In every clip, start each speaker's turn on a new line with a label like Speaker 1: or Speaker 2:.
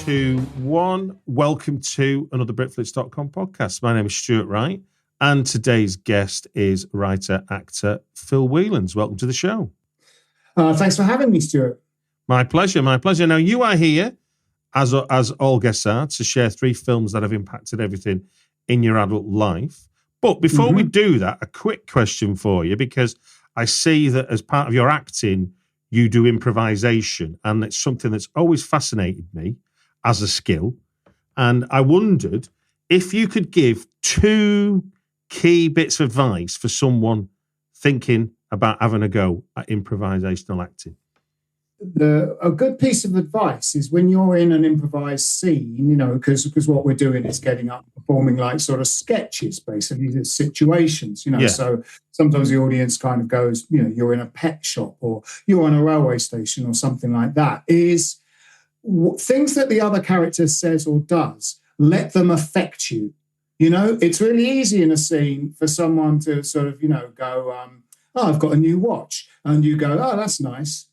Speaker 1: 2, 1. Welcome to another Britflix.com podcast. My name is Stuart Wright, and today's guest is writer-actor Phil Whelans. Welcome to the show.
Speaker 2: Thanks for having me, Stuart.
Speaker 1: My pleasure, my pleasure. Now, you are here, as all guests are, to share 3 films that have impacted everything in your adult life. But before we do that, a quick question for you, because I see that as part of your acting, you do improvisation, and it's something that's always fascinated me as a skill. And I wondered if you could give 2 key bits of advice for someone thinking about having a go at improvisational acting.
Speaker 2: A good piece of advice is when you're in an improvised scene, because what we're doing is getting up, performing like sort of sketches, basically, the situations, So sometimes the audience kind of goes, you're in a pet shop or you're on a railway station or something like that, is things that the other character says or does, let them affect you. It's really easy in a scene for someone to sort of, go, oh, I've got a new watch. And you go, oh, that's nice.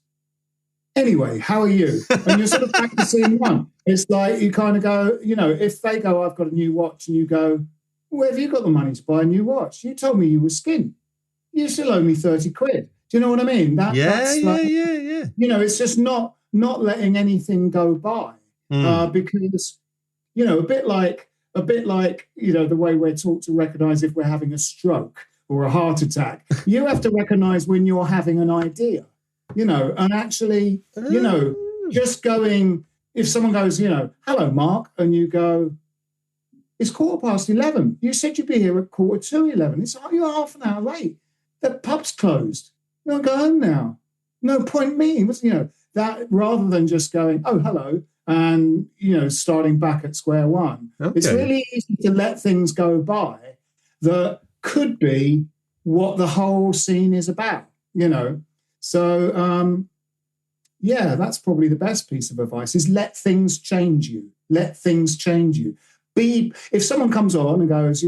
Speaker 2: Anyway, how are you? And you're sort of back to scene 1. It's like you kind of go, if they go, I've got a new watch, and you go, where have you got the money to buy a new watch? You told me you were skint. You still owe me 30 quid. Do you know what I mean?
Speaker 1: Yeah.
Speaker 2: It's just not letting anything go by because, a bit like, the way we're taught to recognize if we're having a stroke or a heart attack. You have to recognize when you're having an idea. And actually, just going, if someone goes, hello, Mark, and you go, it's 11:15. You said you'd be here at 11:45. It's you're half an hour late. The pub's closed. You'll go home now. No point meeting. That rather than just going, oh, hello, and, starting back at square one. Okay. It's really easy to let things go by that could be what the whole scene is about, So, that's probably the best piece of advice is let things change you. Let things change you. If someone comes on and goes,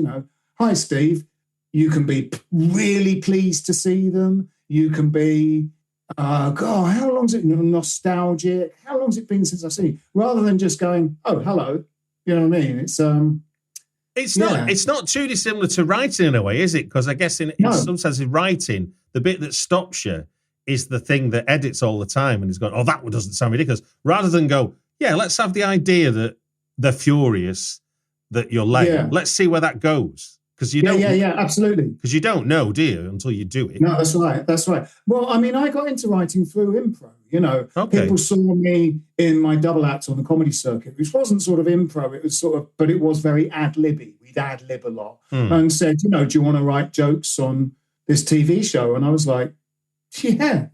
Speaker 2: hi, Steve, you can be really pleased to see them. You can be, God, how long's it nostalgic? How long's it been since I've seen you? Rather than just going, oh, hello. You know what I mean?
Speaker 1: It's not too dissimilar to writing in a way, is it? Because I guess in some sense in writing, the bit that stops you is the thing that edits all the time and is going, oh, that doesn't sound ridiculous. Rather than go, yeah, let's have the idea that they're furious, that you're late. Yeah. Let's see where that goes. Because you don't.
Speaker 2: Yeah, absolutely.
Speaker 1: Because you don't know, do you, until you do it?
Speaker 2: No, that's right. Well, I mean, I got into writing through improv. People saw me in my double act on the comedy circuit, which wasn't sort of improv. It was but it was very ad-libby. We'd ad-lib a lot and said, do you want to write jokes on this TV show? And I was like, yeah,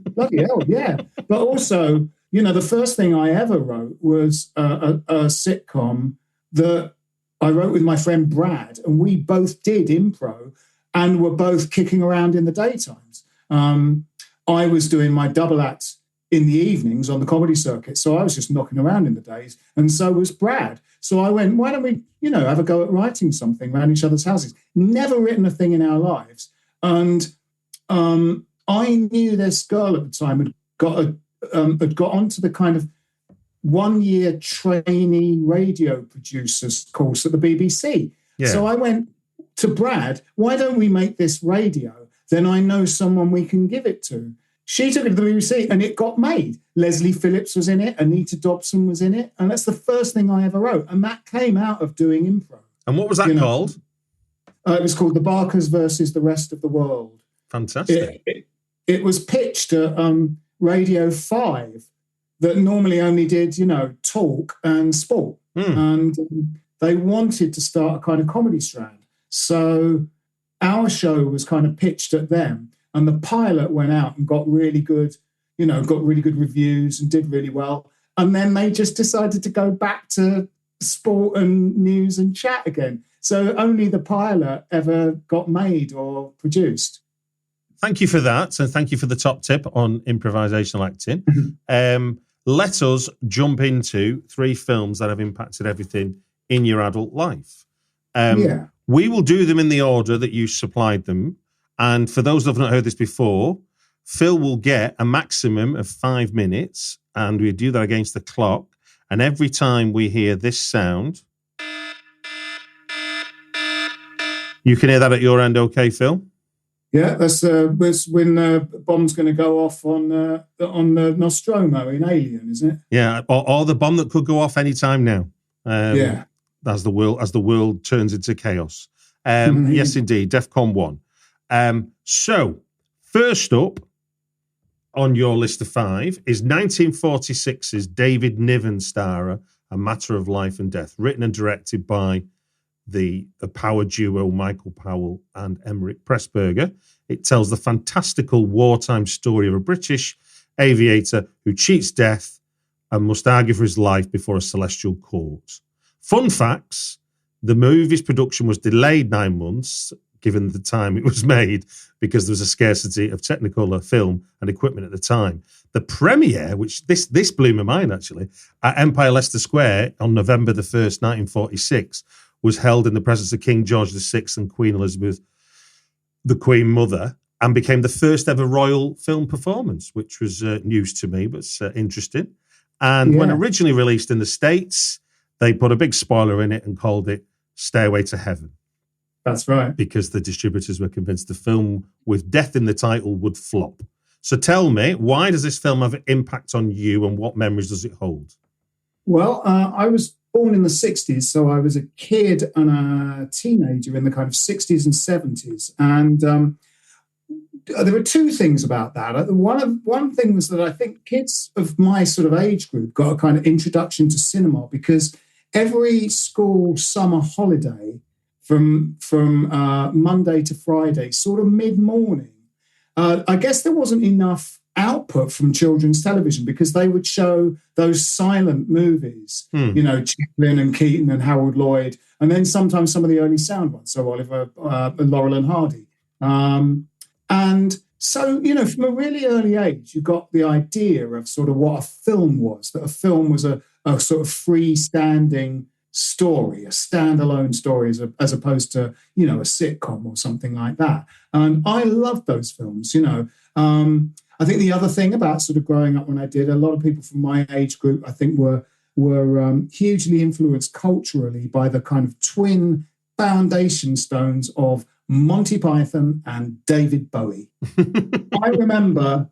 Speaker 2: bloody hell, yeah. But also, the first thing I ever wrote was a sitcom that I wrote with my friend Brad, and we both did improv and were both kicking around in the daytimes. I was doing my double act in the evenings on the comedy circuit, so I was just knocking around in the days, and so was Brad. So I went, why don't we, have a go at writing something around each other's houses? Never written a thing in our lives. And I knew this girl at the time had got onto the kind of 1-year trainee radio producers course at the BBC. Yeah. So I went to Brad, why don't we make this radio? Then I know someone we can give it to. She took it to the BBC and it got made. Leslie Phillips was in it. Anita Dobson was in it. And that's the first thing I ever wrote. And that came out of doing improv.
Speaker 1: And what was that called?
Speaker 2: It was called The Barkers versus the Rest of the World.
Speaker 1: Fantastic.
Speaker 2: It was pitched at Radio 5 that normally only did, talk and sport. And they wanted to start a kind of comedy strand. So our show was kind of pitched at them. And the pilot went out and got really good reviews and did really well. And then they just decided to go back to sport and news and chat again. So only the pilot ever got made or produced.
Speaker 1: Thank you for that. And thank you for the top tip on improvisational acting. Let us jump into 3 films that have impacted everything in your adult life. We will do them in the order that you supplied them. And for those that have not heard this before, Phil will get a maximum of 5 minutes, and we do that against the clock. And every time we hear this sound, you can hear that at your end, okay, Phil?
Speaker 2: Yeah, that's when the bomb's going to go off on the Nostromo in Alien, isn't it?
Speaker 1: Yeah, or the bomb that could go off any time now.
Speaker 2: Yeah,
Speaker 1: as the world turns into chaos. Yes, indeed, DEFCON 1. So, first up on your list of 5 is 1946's David Niven starrer, A Matter of Life and Death, written and directed by the power duo Michael Powell and Emmerich Pressburger. It tells the fantastical wartime story of a British aviator who cheats death and must argue for his life before a celestial court. Fun facts, the movie's production was delayed 9 months, given the time it was made, because there was a scarcity of Technicolor film and equipment at the time. The premiere, which this blew my mind actually, at Empire Leicester Square on November the 1st, 1946, was held in the presence of King George VI and Queen Elizabeth, the Queen Mother, and became the first ever royal film performance, which was news to me, but interesting. And when originally released in the States, they put a big spoiler in it and called it Stairway to Heaven.
Speaker 2: That's right.
Speaker 1: Because the distributors were convinced the film with death in the title would flop. So tell me, why does this film have an impact on you and what memories does it hold?
Speaker 2: Well, I was born in the 60s, so I was a kid and a teenager in the kind of 60s and 70s. And there were 2 things about that. One thing was that I think kids of my sort of age group got a kind of introduction to cinema because every school summer holiday from Monday to Friday, sort of mid-morning, I guess there wasn't enough output from children's television because they would show those silent movies, you know, Chaplin and Keaton and Harold Lloyd, and then sometimes some of the early sound ones, so Oliver, Laurel and Hardy. And so, you know, from a really early age, you got the idea of sort of what a film was, that a film was a sort of freestanding story, a standalone story, as opposed to, you know, a sitcom or something like that. And I loved those films, you know. I think the other thing about sort of growing up when I did, a lot of people from my age group, I think, were hugely influenced culturally by the kind of twin foundation stones of Monty Python and David Bowie. I remember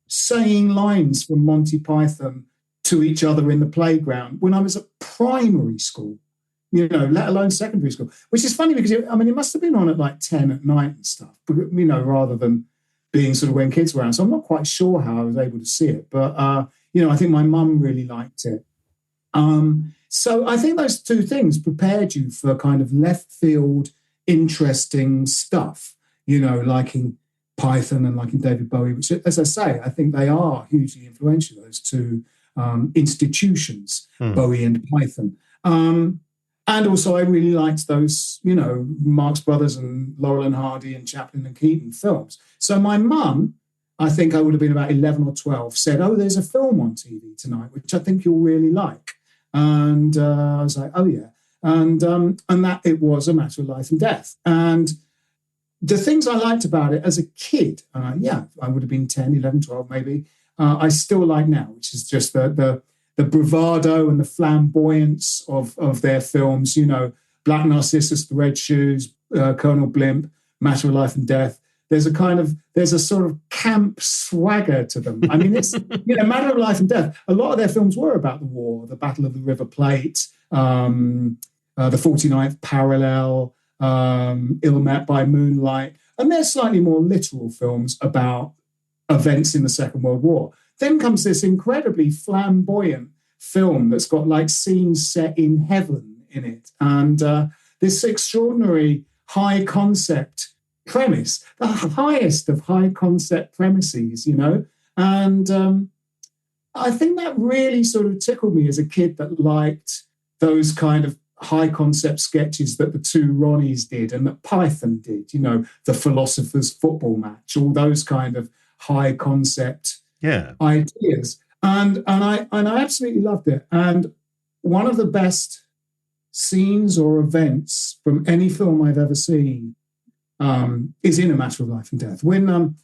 Speaker 2: saying lines from Monty Python to each other in the playground when I was at primary school, you know, let alone secondary school, which is funny because, it must have been on at like 10 at night and stuff, you know, rather than being sort of when kids were around. So I'm not quite sure how I was able to see it, but, you know, I think my mum really liked it. So I think those 2 things prepared you for kind of left field, interesting stuff, you know, liking Python and liking David Bowie, which, as I say, I think they are hugely influential, those 2 institutions, Bowie and Python. And also I really liked those, you know, Marx Brothers and Laurel and Hardy and Chaplin and Keaton films. So my mum, I think I would have been about 11 or 12, said, "Oh, there's a film on TV tonight, which I think you'll really like." And I was like, "Oh, yeah." And that it was A Matter of Life and Death. And the things I liked about it as a kid, I would have been 10, 11, 12 maybe, I still like now, which is just the bravado and the flamboyance of their films, you know, Black Narcissus, The Red Shoes, Colonel Blimp, Matter of Life and Death. There's a sort of camp swagger to them. I mean, it's, you know, Matter of Life and Death. A lot of their films were about the war, the Battle of the River Plate, the 49th Parallel, Ill Met by Moonlight. And they're slightly more literal films about events in the Second World War. Then comes this incredibly flamboyant film that's got like scenes set in heaven in it. And this extraordinary high concept premise, the highest of high concept premises, you know. And I think that really sort of tickled me as a kid that liked those kind of high concept sketches that the 2 Ronnies did and that Python did, you know, the Philosopher's Football Match, all those kind of high concept ideas. And I absolutely loved it. And one of the best scenes or events from any film I've ever seen is in A Matter of Life and Death. When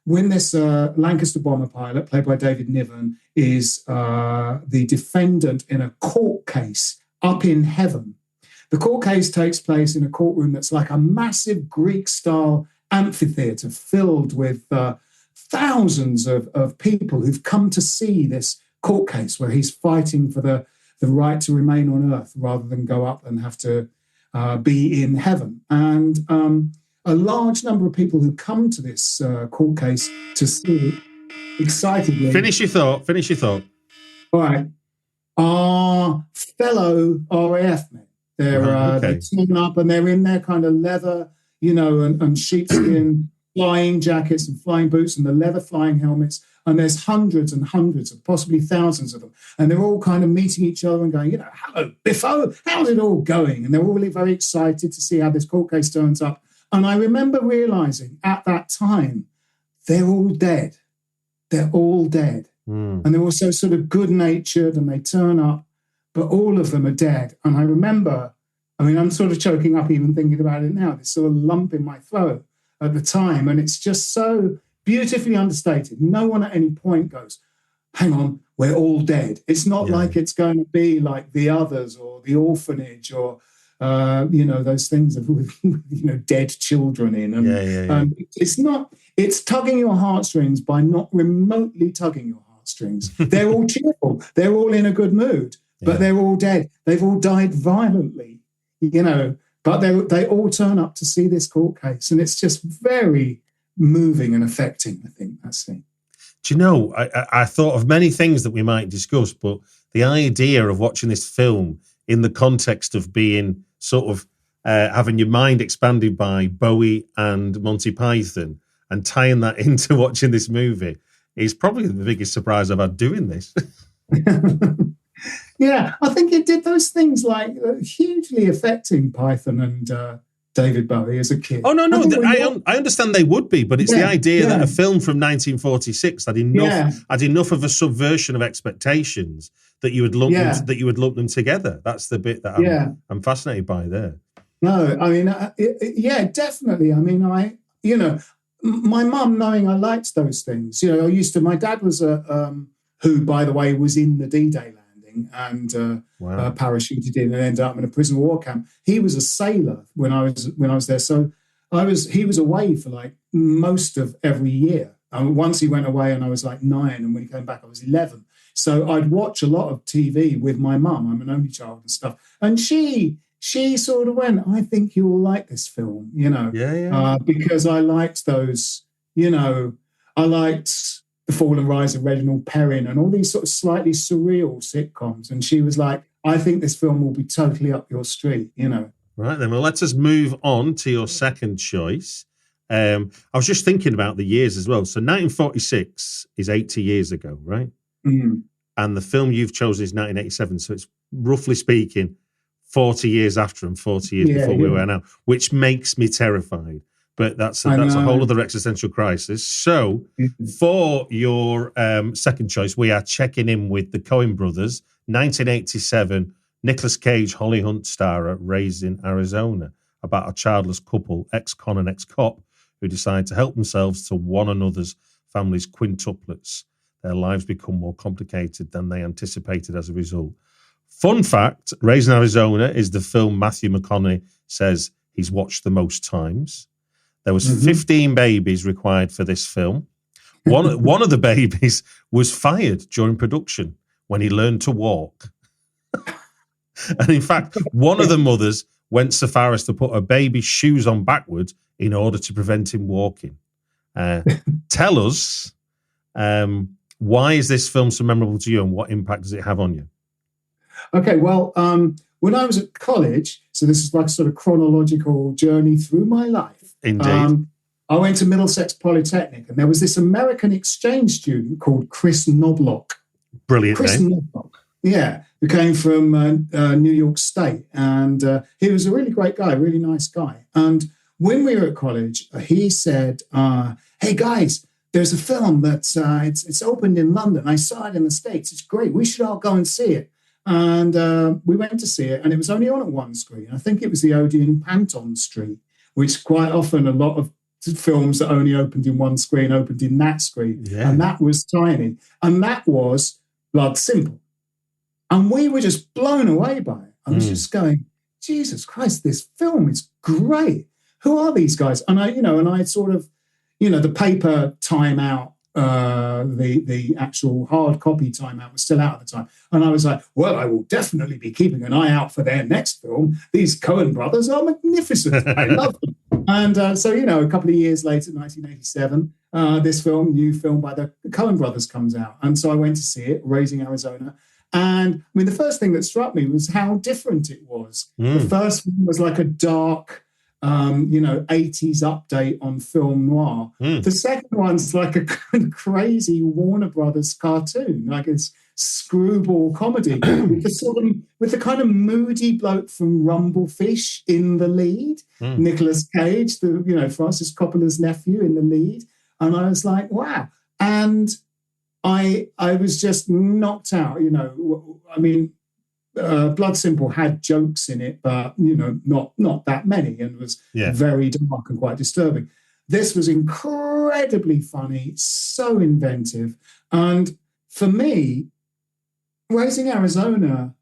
Speaker 2: when this Lancaster bomber pilot, played by David Niven, is the defendant in a court case up in heaven. The court case takes place in a courtroom that's like a massive Greek-style amphitheatre filled with thousands of people who've come to see this court case where he's fighting for the right to remain on earth rather than go up and have to be in heaven. And a large number of people who come to this court case to see it excitedly.
Speaker 1: Finish your thought.
Speaker 2: All right. Are fellow RAF men. They turn up and they're in their kind of leather, and sheepskin flying jackets and flying boots and the leather flying helmets. And there's hundreds and hundreds of possibly thousands of them. And they're all kind of meeting each other and going, hello, Biffo, how's it all going? And they're all really very excited to see how this court case turns up. And I remember realizing at that time, they're all dead. They're all dead. And they're also sort of good-natured and they turn up, but all of them are dead. And I remember, I'm sort of choking up even thinking about it now, this sort of lump in my throat at the time. And it's just so beautifully understated. No one at any point goes, hang on, we're all dead. It's not like it's going to be like The Others or The Orphanage or, those things of, dead children in. And it's not, it's tugging your heartstrings by not remotely tugging your heartstrings. They're all cheerful. They're all in a good mood, but they're all dead. They've all died violently, but they all turn up to see this court case. And it's just very moving and affecting, I think, that scene.
Speaker 1: Do you know, I thought of many things that we might discuss, but the idea of watching this film in the context of being sort of having your mind expanded by Bowie and Monty Python and tying that into watching this movie is probably the biggest surprise I've had doing this.
Speaker 2: Yeah, I think it did those things like hugely affecting Python and David Bowie as a kid.
Speaker 1: Oh, no, I understand they would be, but it's the idea that a film from 1946 had enough of a subversion of expectations that you would lump them together. That's the bit that I'm fascinated by there.
Speaker 2: No, definitely. My mum, knowing I liked those things, my dad was who, by the way, was in the D-Day landing and parachuted in and ended up in a prison war camp. He was a sailor when I was there. So he was away for like most of every year. Once he went away and I was like 9, and when he came back I was 11. So I'd watch a lot of TV with my mum. I'm an only child and stuff. And she sort of went, I think you will like this film, because I liked those, I liked The Fall and Rise of Reginald Perrin and all these sort of slightly surreal sitcoms. And she was like, I think this film will be totally up your street,
Speaker 1: Right then, well, let us move on to your second choice. I was just thinking about the years as well. So 1946 is 80 years ago, right?
Speaker 2: Mm-hmm.
Speaker 1: And the film you've chosen is 1987. So it's roughly speaking 40 years after and 40 years before we were now, which makes me terrified. But that's a whole other existential crisis. So for your second choice, we are checking in with the Coen brothers, 1987, Nicolas Cage, Holly Hunt starrer, Raised in Arizona, about a childless couple, ex-con and ex-cop, who decide to help themselves to one another's family's quintuplets. Their lives become more complicated than they anticipated as a result. Fun fact, Raised in Arizona is the film Matthew McConaughey says he's watched the most times. There was 15 babies required for this film. One of the babies was fired during production when he learned to walk. And in fact, one of the mothers went so far as to put her baby's shoes on backwards in order to prevent him walking. Tell us, why is this film so memorable to you and what impact does it have on you?
Speaker 2: Okay, well, when I was at college, so this is like a sort of chronological journey through my life.
Speaker 1: Indeed.
Speaker 2: I went to Middlesex Polytechnic and there was this American exchange student called Chris Knobloch.
Speaker 1: Brilliant name.
Speaker 2: Knobloch, who came from New York State. And he was a really great guy, really nice guy. And when we were at college, he said, hey, guys, there's a film that's it's opened in London. I saw it in the States. It's great. We should all go and see it. And we went to see it, and it was only on at one screen. I think it was the Odeon Panton Street, which quite often a lot of films that only opened in one screen opened in that screen.
Speaker 1: Yeah.
Speaker 2: And that was tiny. And that was Blood Simple. And we were just blown away by it. I was just going, Jesus Christ, this film is great. Who are these guys? And I sort of, the paper timeout, the actual hard copy timeout was still out at the time. And I was like, well, I will definitely be keeping an eye out for their next film. These Coen brothers are magnificent. I love them. And so, a couple of years later, 1987, this new film by the Coen brothers comes out. And so I went to see it, Raising Arizona. And I mean, the first thing that struck me was how different it was. The first one was like a dark, 80s update on film noir. The second one's like a crazy Warner Brothers cartoon, like it's screwball comedy with the kind of moody bloke from Rumblefish in the lead, Nicolas Cage, Francis Coppola's nephew in the lead. And I was like, wow. And I was just knocked out, I mean, Blood Simple had jokes in it, but, not that many, and was very dark and quite disturbing. This was incredibly funny, so inventive. And for me, Raising Arizona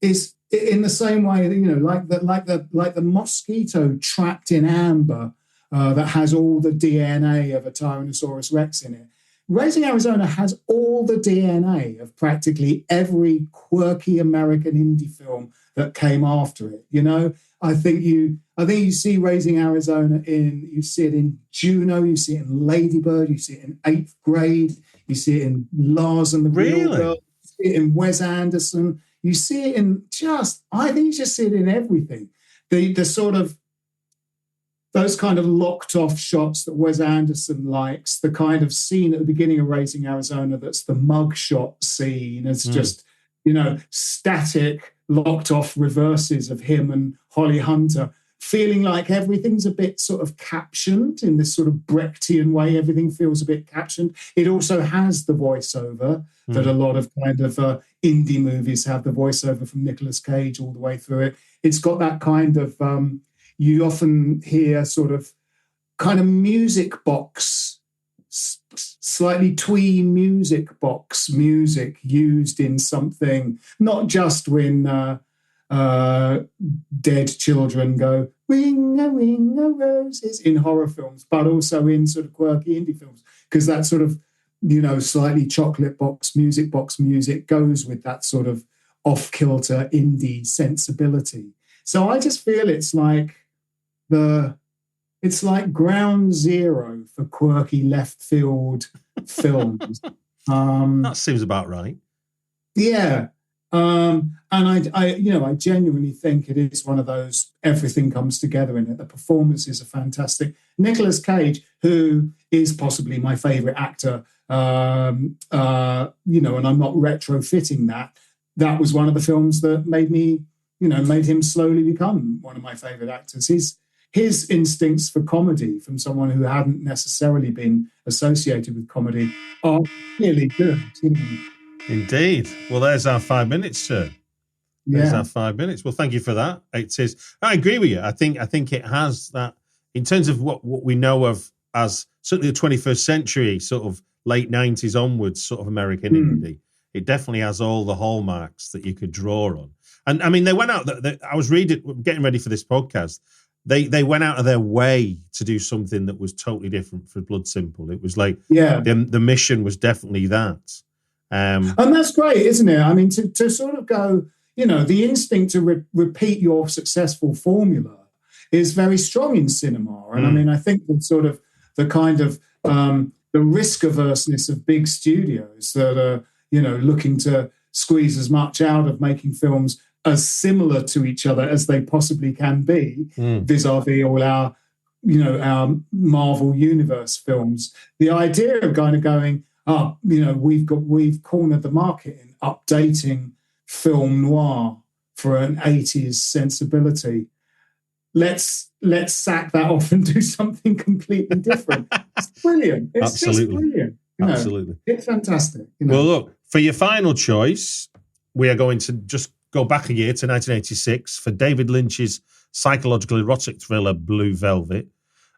Speaker 2: is in the same way, like the mosquito trapped in amber that has all the DNA of a Tyrannosaurus Rex in it. Raising Arizona has all the DNA of practically every quirky American indie film that came after it. I think you see Raising Arizona you see it in Juno, you see it in Lady Bird, you see it in 8th Grade, you see it in Lars and the Real Girl, you see it in Wes Anderson, you see it in I think you just see it in everything. The sort of those kind of locked off shots that Wes Anderson likes, the kind of scene at the beginning of Raising Arizona that's the mugshot scene. It's just, static, locked off reverses of him and Holly Hunter, feeling like everything's a bit sort of captioned in this sort of Brechtian way. Everything feels a bit captioned. It also has the voiceover that a lot of kind of indie movies have, the voiceover from Nicolas Cage all the way through it. It's got that kind of... you often hear sort of kind of music box, slightly twee music box music used in something, not just when dead children go, ring a roses in horror films, but also in sort of quirky indie films, because that sort of, slightly chocolate box music goes with that sort of off-kilter indie sensibility. So I just feel it's like ground zero for quirky left field films.
Speaker 1: That seems about right.
Speaker 2: Yeah. And I genuinely think it is one of those, everything comes together in it. The performances are fantastic. Nicolas Cage, who is possibly my favorite actor, and I'm not retrofitting that was one of the films that made him slowly become one of my favorite actors. His instincts for comedy, from someone who hadn't necessarily been associated with comedy, are really good.
Speaker 1: Indeed. Well, there's our 5 minutes, sir. There's our 5 minutes. Well, thank you for that. It is. I agree with you. I think it has that, in terms of what we know of as certainly the 21st century, sort of late 90s onwards, sort of American indie. It definitely has all the hallmarks that you could draw on. And I mean, they went out. I was getting ready for this podcast. They went out of their way to do something that was totally different for Blood Simple. It was like the mission was definitely that.
Speaker 2: And that's great, isn't it? I mean, to sort of go, the instinct to repeat your successful formula is very strong in cinema. And I mean, I think that sort of the kind of the risk averseness of big studios that are, looking to squeeze as much out of making films as similar to each other as they possibly can be, vis-a-vis all our Marvel Universe films. The idea of kind of going, we've cornered the market in updating film noir for an 80s sensibility. Let's sack that off and do something completely different. It's brilliant. It's just brilliant.
Speaker 1: Absolutely.
Speaker 2: It's fantastic.
Speaker 1: Well, look, for your final choice, we are going to just go back a year to 1986 for David Lynch's psychological erotic thriller Blue Velvet.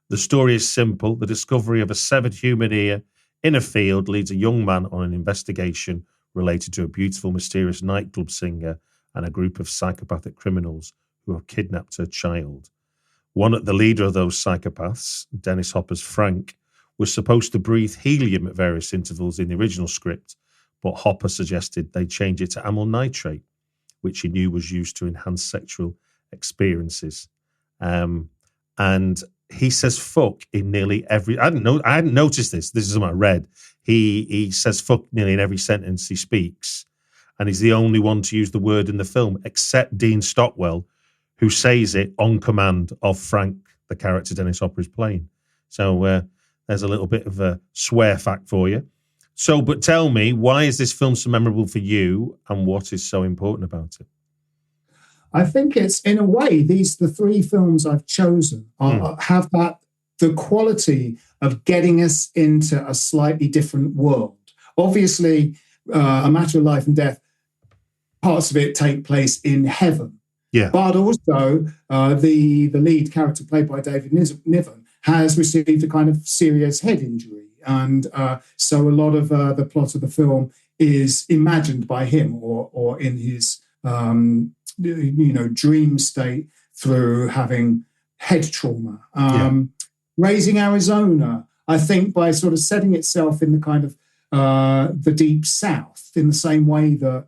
Speaker 1: The story is simple. The discovery of a severed human ear in a field leads a young man on an investigation related to a beautiful, mysterious nightclub singer and a group of psychopathic criminals who have kidnapped her child. The leader of those psychopaths, Dennis Hopper's Frank, was supposed to breathe helium at various intervals in the original script, but Hopper suggested they change it to amyl nitrate, which he knew was used to enhance sexual experiences. And he says fuck in nearly every... I hadn't noticed this. This is something I read. He says fuck nearly in every sentence he speaks, and he's the only one to use the word in the film, except Dean Stockwell, who says it on command of Frank, the character Dennis Hopper is playing. So there's a little bit of a swear fact for you. So, but tell me, why is this film so memorable for you, and what is so important about it?
Speaker 2: I think it's, in a way, the three films I've chosen have the quality of getting us into a slightly different world. Obviously, A Matter of Life and Death, parts of it take place in heaven.
Speaker 1: Yeah.
Speaker 2: But also, the lead character played by David Niven has received a kind of serious head injury. And so a lot of the plot of the film is imagined by him or in his, dream state through having head trauma. Raising Arizona, I think, by sort of setting itself in the kind of the deep South, in the same way that,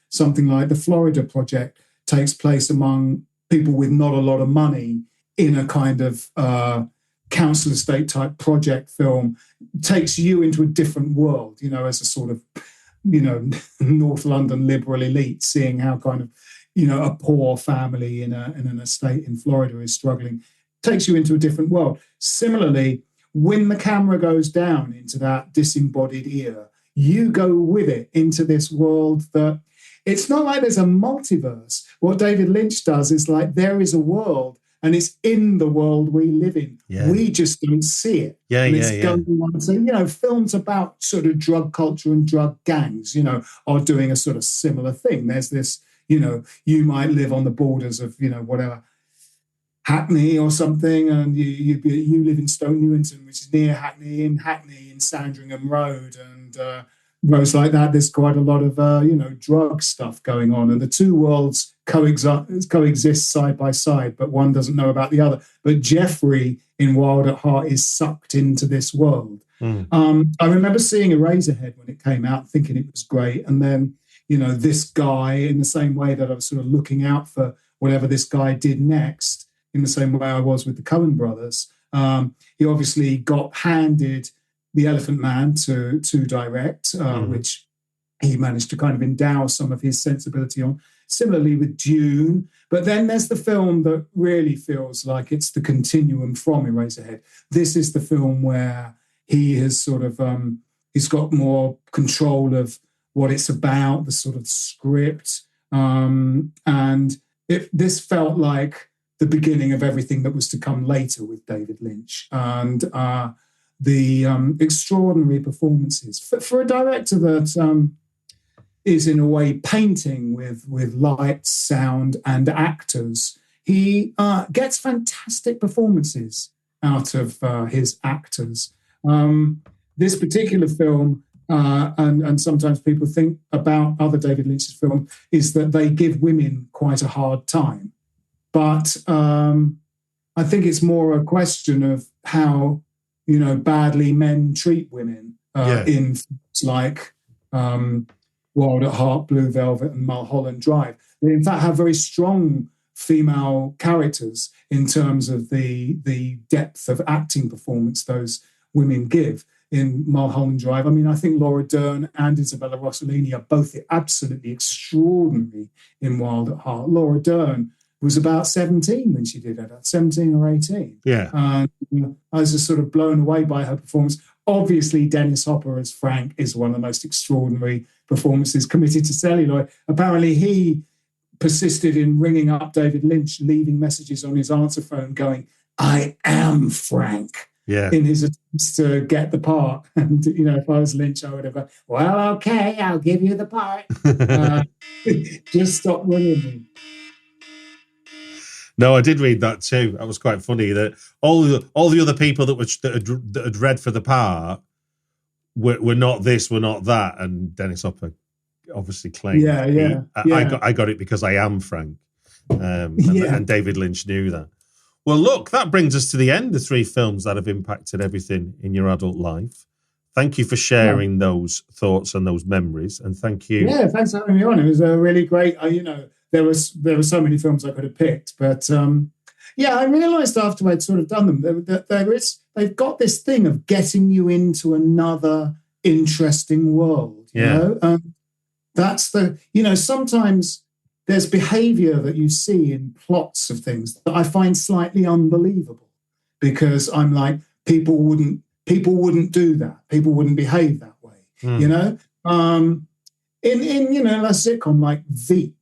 Speaker 2: something like the Florida Project takes place among people with not a lot of money in a kind of council estate type project film, takes you into a different world, as a sort of, North London liberal elite, seeing how kind of, a poor family in an estate in Florida is struggling, takes you into a different world. Similarly, when the camera goes down into that disembodied ear, you go with it into this world that it's not like there's a multiverse. What David Lynch does is like, there is a world, and it's in the world we live in. Yeah. We just don't see it. Going on. So, films about sort of drug culture and drug gangs, are doing a sort of similar thing. There's this, you might live on the borders of, whatever, Hackney or something, and you live in Stoke Newington, which is near Hackney, in Sandringham Road, and roads like that. There's quite a lot of drug stuff going on, and the two worlds coexist side by side, but one doesn't know about the other. But Jeffrey in Wild at Heart is sucked into this world. I remember seeing Eraserhead when it came out, thinking it was great, and then this guy, in the same way that I was sort of looking out for whatever this guy did next, in the same way I was with the Coen brothers. He obviously got handed The Elephant Man to direct, which he managed to kind of endow some of his sensibility on. Similarly with Dune. But then there's the film that really feels like it's the continuum from Eraserhead. This is the film where he has sort of, he's got more control of what it's about, the sort of script. And this felt like the beginning of everything that was to come later with David Lynch. And the extraordinary performances. For a director that is in a way painting with light, sound, and actors, he gets fantastic performances out of his actors. This particular film, and sometimes people think about other David Lynch's film, is that they give women quite a hard time. But I think it's more a question of how, badly men treat women in films like Wild at Heart, Blue Velvet, and Mulholland Drive. They, in fact, have very strong female characters in terms of the depth of acting performance those women give. In Mulholland Drive, I mean, I think Laura Dern and Isabella Rossellini are both absolutely extraordinary in Wild at Heart. Laura Dern was about 17 when she did it, 17 or 18.
Speaker 1: Yeah.
Speaker 2: I was just sort of blown away by her performance. Obviously, Dennis Hopper as Frank is one of the most extraordinary performances. Committed to Celluloid. Apparently, he persisted in ringing up David Lynch, leaving messages on his answer phone going, "I am Frank." In his attempts to get the part. And, if I was Lynch, I would have gone, "Well, okay, I'll give you the part." Just stop ringing me.
Speaker 1: No, I did read that too. That was quite funny. That all the other people that had read for the part were not this, were not that, and Dennis Hopper obviously claimed, I got it because I am Frank, and David Lynch knew that. Well, look, that brings us to the end of 3 films that have impacted everything in your adult life. Thank you for sharing those thoughts and those memories, and thank you.
Speaker 2: Yeah, thanks for having me on. It was a really great. There were so many films I could have picked, but I realised after I'd sort of done them that they've got this thing of getting you into another interesting world. You know? That's sometimes there's behaviour that you see in plots of things that I find slightly unbelievable, because I'm like, people wouldn't do that. People wouldn't behave that way. You know, in a sitcom like Veep,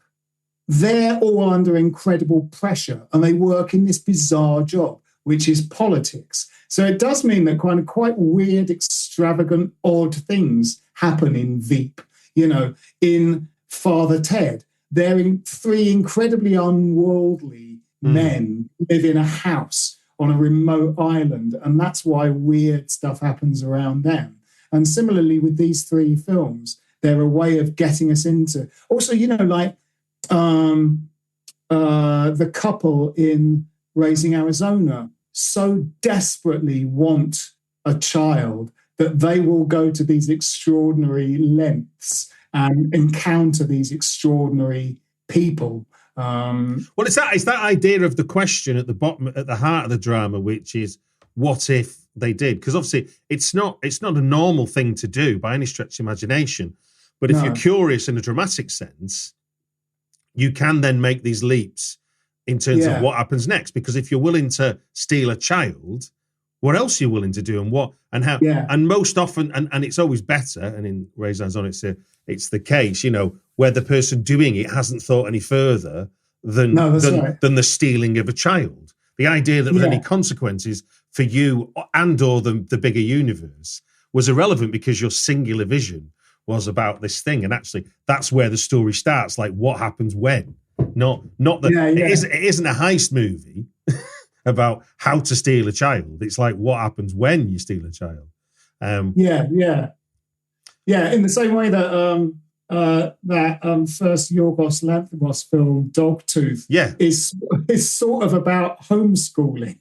Speaker 2: they're all under incredible pressure and they work in this bizarre job, which is politics. So it does mean that quite weird, extravagant, odd things happen in Veep. You know, in Father Ted, they're in 3 incredibly unworldly men live in a house on a remote island, and that's why weird stuff happens around them. And similarly with these 3 films, they're a way of getting us into. Also, the couple in Raising Arizona so desperately want a child that they will go to these extraordinary lengths and encounter these extraordinary people.
Speaker 1: Well, it's that idea of the question at the bottom, at the heart of the drama, which is, what if they did? Because obviously it's not a normal thing to do by any stretch of imagination. But if you're curious in a dramatic sense, you can then make these leaps in terms of what happens next. Because if you're willing to steal a child, what else are you willing to do, and what and how? Yeah. And most often, and it's always better. And in Raising Arizona, it's the case, where the person doing it hasn't thought any further than the stealing of a child. The idea that there any consequences for you and or the bigger universe was irrelevant, because your singular vision was about this thing. And actually, that's where the story starts. Like, what happens when? Not that it isn't a heist movie about how to steal a child. It's like, what happens when you steal a child? In
Speaker 2: the same way that first Yorgos Lanthimos film Dogtooth is sort of about homeschooling,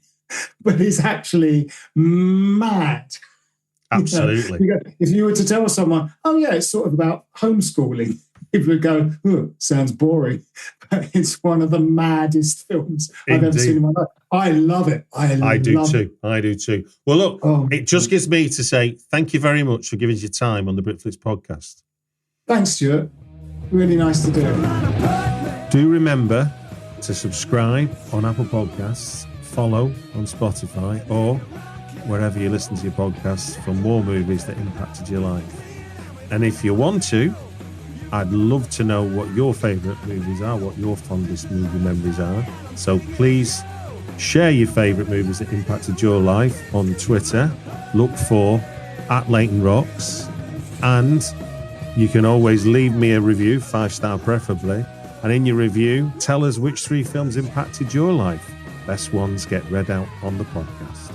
Speaker 2: but it's actually mad.
Speaker 1: Absolutely.
Speaker 2: If you were to tell someone, it's sort of about homeschooling, people would go, sounds boring. But it's one of the maddest films I've ever seen in my life. I love it. I do
Speaker 1: too. Well, look, it just gives me to say thank you very much for giving us your time on the Britflix podcast.
Speaker 2: Thanks, Stuart. Really nice to do.
Speaker 1: Do remember to subscribe on Apple Podcasts, follow on Spotify, or wherever you listen to your podcasts for more movies that impacted your life. And if you want to, I'd love to know what your favourite movies are, what your fondest movie memories are. So please share your favourite movies that impacted your life on Twitter. Look for @LeightonRocks. And you can always leave me a review, 5-star preferably. And in your review, tell us which 3 films impacted your life. Best ones get read out on the podcast.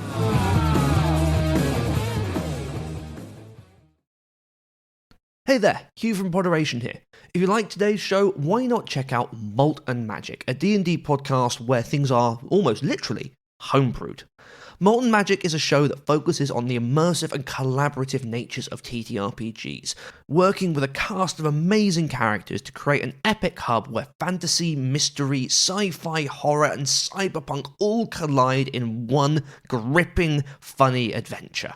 Speaker 3: Hey there, Hugh from Podderation here. If you like today's show, why not check out Malt and Magic, a D&D podcast where things are almost literally homebrewed. Malt and Magic is a show that focuses on the immersive and collaborative natures of TTRPGs, working with a cast of amazing characters to create an epic hub where fantasy, mystery, sci-fi, horror, and cyberpunk all collide in one gripping, funny adventure.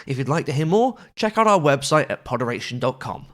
Speaker 3: If you'd like to hear more, check out our website at podderation.com.